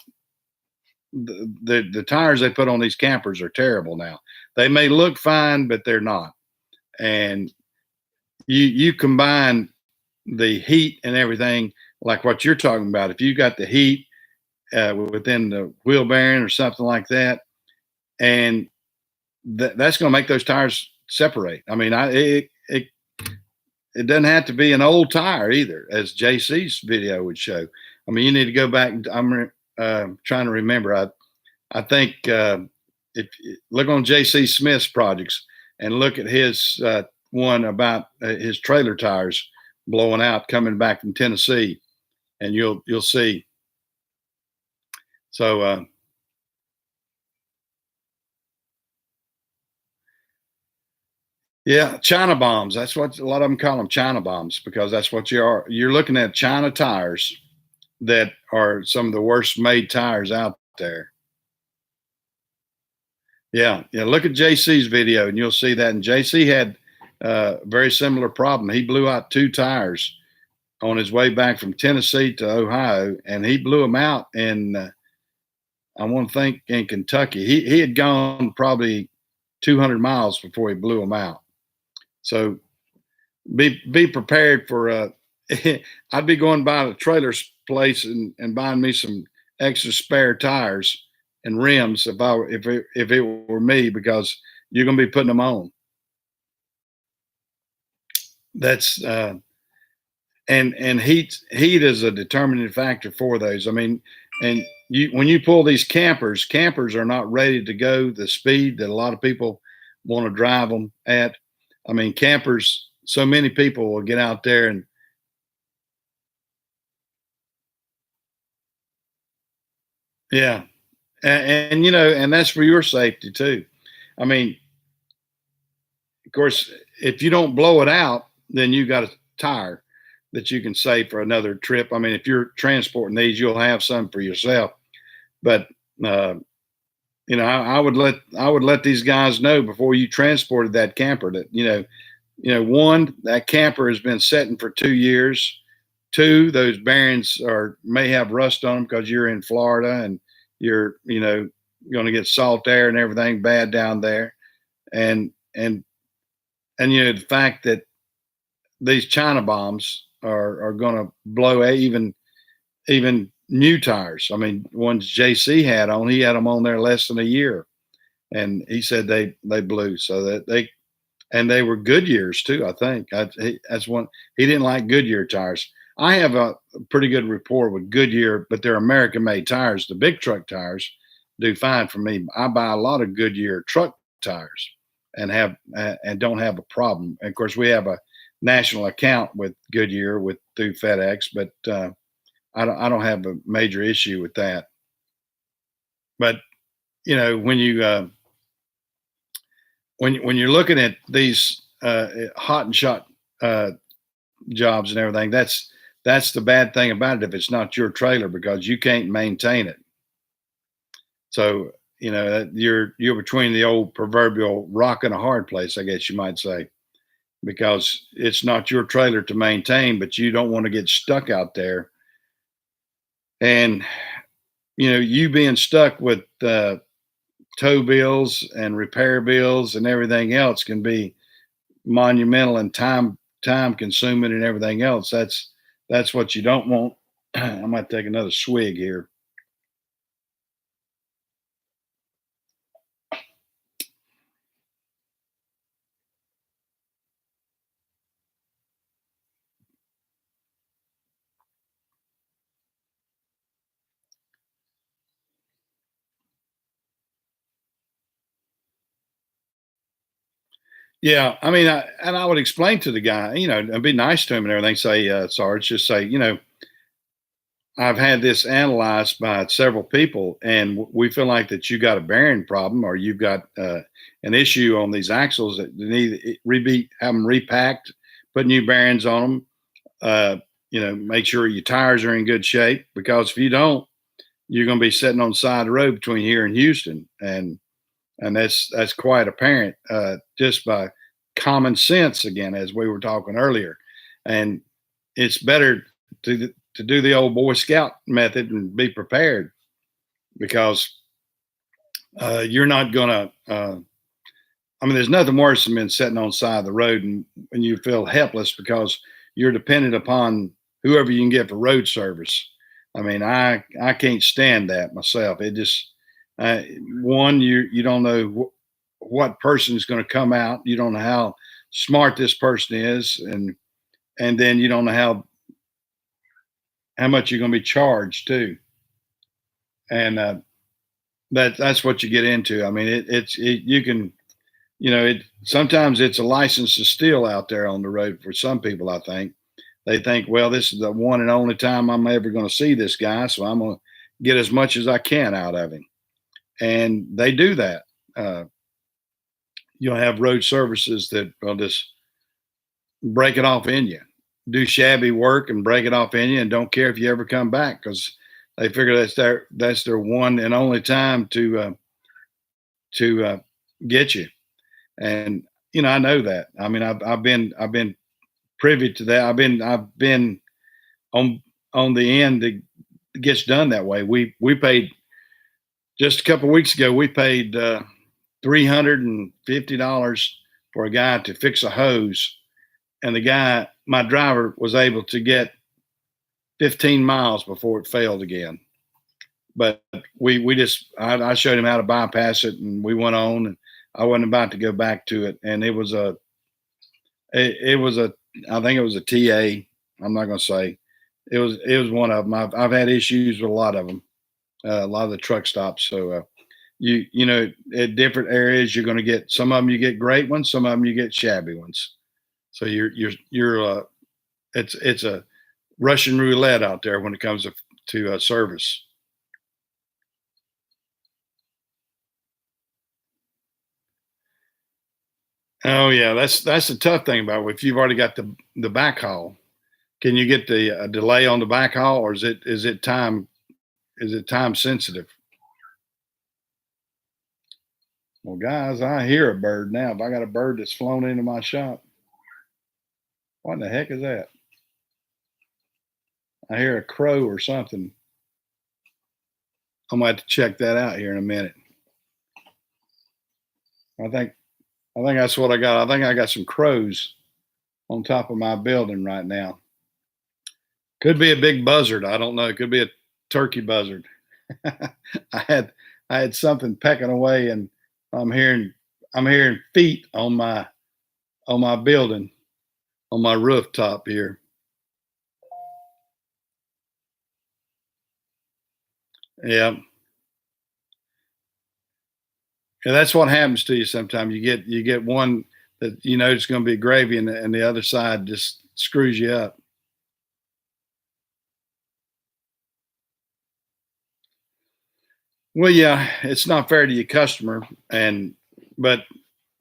the tires they put on these campers are terrible now. They may look fine, but they're not. And you combine the heat and everything like what you're talking about. If you got the heat within the wheel bearing or something like that, and that's going to make those tires separate. I mean, it doesn't have to be an old tire either, as JC's video would show. I mean, you need to go back. I'm trying to remember. I think if look on JC Smith's projects and look at his one about his trailer tires blowing out coming back from Tennessee, and you'll see. So yeah, China bombs. That's what a lot of them call them, China bombs, because that's what you are. You're looking at China tires that are some of the worst made tires out there. Yeah, yeah. Look at JC's video, and you'll see that. And JC had a very similar problem. He blew out two tires on his way back from Tennessee to Ohio, and he blew them out in I want to think in Kentucky. He had gone probably 200 miles before he blew them out. So be prepared for I'd be going by the trailer place and buying me some extra spare tires and rims if it were me, because you're going to be putting them on. That's and heat is a determining factor for those. I mean, and you when you pull these campers are not ready to go the speed that a lot of people want to drive them at. I mean, campers. So many people will get out there and yeah, and and that's for your safety too. I mean, of course, if you don't blow it out, then you got a tire that you can save for another trip. I mean, if you're transporting these, you'll have some for yourself. But uh, I would let these guys know before you transported that camper that one, that camper has been sitting for 2 years. Two, those bearings are may have rust on them because you're in Florida and you're going to get salt air and everything bad down there. And the fact that these China bombs are going to blow even new tires. I mean, ones JC had on, he had them on there less than a year, and he said they blew. So that they were Goodyears too. I think that's one. He didn't like Goodyear tires. I have a pretty good rapport with Goodyear, but they're American made tires. The big truck tires do fine for me. I buy a lot of Goodyear truck tires and don't have a problem. And of course, we have a national account with Goodyear through FedEx, but I don't have a major issue with that. But when you when you're looking at these hot and shot jobs and everything, that's the bad thing about it if it's not your trailer, because you can't maintain it. So you're between the old proverbial rock and a hard place, I guess you might say, because it's not your trailer to maintain, but you don't want to get stuck out there. And you being stuck with tow bills and repair bills and everything else can be monumental and time consuming and everything else. That's what you don't want. I might take another swig here. Yeah, I mean, and I would explain to the guy, and be nice to him and everything. Say, Sarge, just say, I've had this analyzed by several people, and we feel like that you got a bearing problem, or you've got an issue on these axles that need have them repacked, put new bearings on them. Uh, make sure your tires are in good shape, because if you don't, you're going to be sitting on the side of the road between here and Houston, and that's quite apparent, just by common sense again, as we were talking earlier. And it's better to do the old Boy Scout method and be prepared, because you're not gonna. I mean, there's nothing worse than being sitting on the side of the road and when you feel helpless because you're dependent upon whoever you can get for road service. I mean, I can't stand that myself. It just uh, one, you don't know what person is going to come out. You don't know how smart this person is, and then you don't know how much you're going to be charged too. And that's what you get into. I mean, you can, it sometimes it's a license to steal out there on the road for some people. I think they think, well, this is the one and only time I'm ever going to see this guy, so I'm going to get as much as I can out of him, and they do that. Uh, you'll have road services that will just break it off in you, do shabby work and break it off in you, and don't care if you ever come back, because they figure that's their one and only time to get you. And I know that. I mean, I've been privy to that. I've been on the end that gets done that way. We paid just a couple of weeks ago. We paid $350 for a guy to fix a hose, and my driver, was able to get 15 miles before it failed again. But I showed him how to bypass it, and we went on, and I wasn't about to go back to it. And it was a I think it was a TA. I'm not going to say it was one of them. I've had issues with a lot of them, a lot of the truck stops. So at different areas you're going to get some of them. You get great ones, some of them you get shabby ones. So you're it's a Russian roulette out there when it comes to service. Oh yeah, that's the tough thing about it. If you've already got the backhaul, can you get the delay on the backhaul, or is it time sensitive? Well, guys, I hear a bird now. If I got a bird that's flown into my shop, what in the heck is that? I hear a crow or something. I'm gonna have to check that out here in a minute. I think I think that's what I got. I think I got some crows on top of my building right now. Could be a big buzzard. I don't know. It could be a turkey buzzard. I had I had something pecking away, and I'm hearing I'm hearing feet on my building, on my rooftop here. Yeah, and that's what happens to you sometimes. You get one that it's going to be gravy, and the other side just screws you up. Well, yeah, it's not fair to your customer, but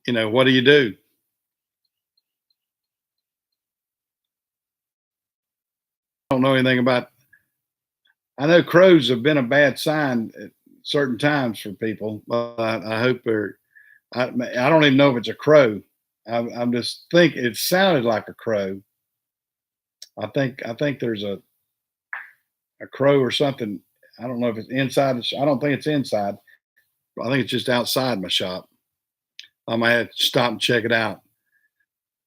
what do you do? I don't know anything about. I know crows have been a bad sign at certain times for people, but I hope they're. I don't even know if it's a crow. I'm just think it sounded like a crow. I think there's a crow or something. I don't know if it's inside. I don't think it's inside. I think it's just outside my shop. I might have to stop and check it out.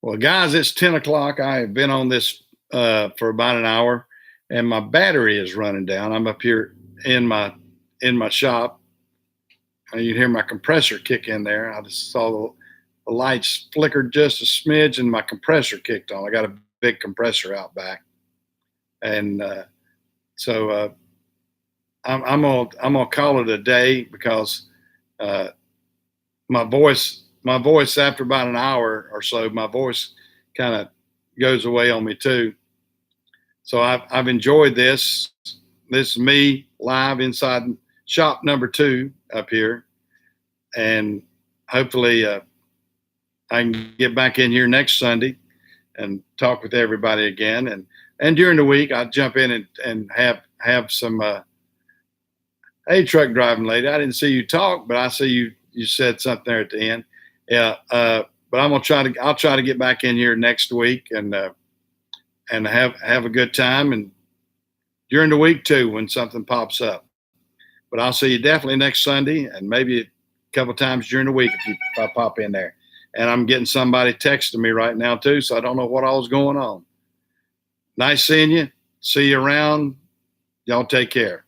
Well, guys, it's 10 o'clock. I have been on this for about an hour, and my battery is running down. I'm up here in my shop. You can hear my compressor kick in there. I just saw the lights flickered just a smidge, and my compressor kicked on. I got a big compressor out back, and so I'm gonna call it a day, because uh, my voice my voice after about an hour or so, my voice kind of goes away on me too. So I've enjoyed this. This is me live inside shop number 2 up here, and hopefully I can get back in here next Sunday and talk with everybody again. And during the week, I'll jump in and have some. Hey, truck driving lady, I didn't see you talk, but I see you said something there at the end. Yeah, but I'll try to get back in here next week and have a good time, and during the week too when something pops up. But I'll see you definitely next Sunday, and maybe a couple times during the week if I pop in there. And I'm getting somebody texting me right now too, so I don't know what all's going on. Nice seeing you. See you around. Y'all take care.